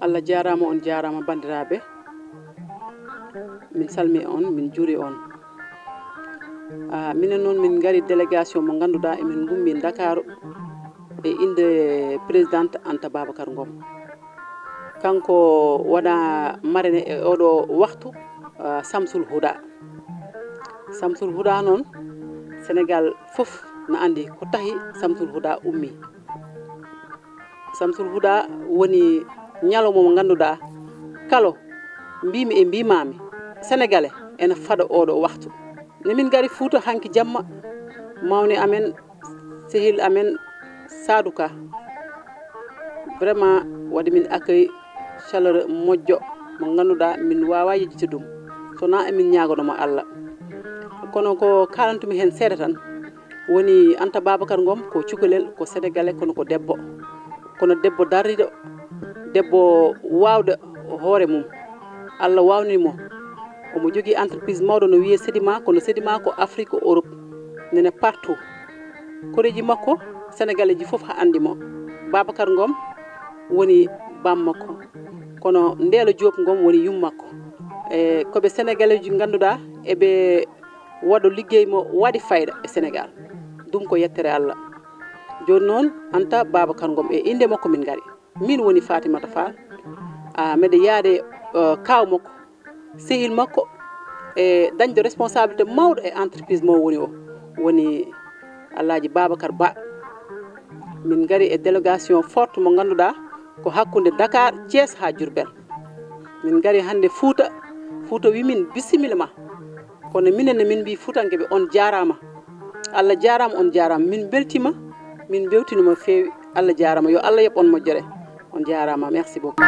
Allah jarama on jarama bandiraɓe min salmi on min juri on minen noon min gari délégation mo ganduɗa emin gummi Dakar e inde présidente Anta Babacar Ngom kanko waɗa marraine e oɗo waktu Samsul Huda noon Sénégal fof na andi ko tahi Samsul Huda ummi. Samsul Huda woni ñalawma mo ganduɗa kalo mbimi e mbimami sénégalais ene faɗa oɗo waktu ne min gari Fouta hanki jamma mawni amen sehil amen Sadou Ka vraiment waɗi min accueil chaleureux moƴƴo mo ganduɗa min wawa yejjide ɗum sona emin ñagonomo Allah kono ko kalantumi hen seeɗa tan woni Anta Babacar Ngom ko cukalel ko sénégalais kono ko debbo darriɗo debbo wawde hoore mum Allah wawnimo omo jogui entreprise mawɗo no wiye Sedima kono Sedima ko Afrique Europe nene partout koreji makko sénégalais ji foof ha andimo Babacar Ngom woni bammakko kono Ndelo Diop Ngom woni yummakko e koɓe sénégalais ji ganduɗa eɓe waɗa liggey mo waɗi fayda e Sénégal ɗum ko yettere Allah joni noon Anta Babacar Ngom e inde makko min gari min woni Fatimata Fall meɗe yaade kaw makko sehil makko e dañde responsabilité mawɗo e entreprise mo woni o woni Alhaji Babacar Ba min gari e délégation forte mo ganduɗa ko hakkude Dakar Thiès ha Diourbel min gari hande Fouta wimin bisimilla ma kono minenne min mbi Foutankeɓe on jarama Allah jarama on jarama min beltima min bewtinuma fewi Allah jarama yo Allah yeb on moƴƴere on jarama merci beaucoup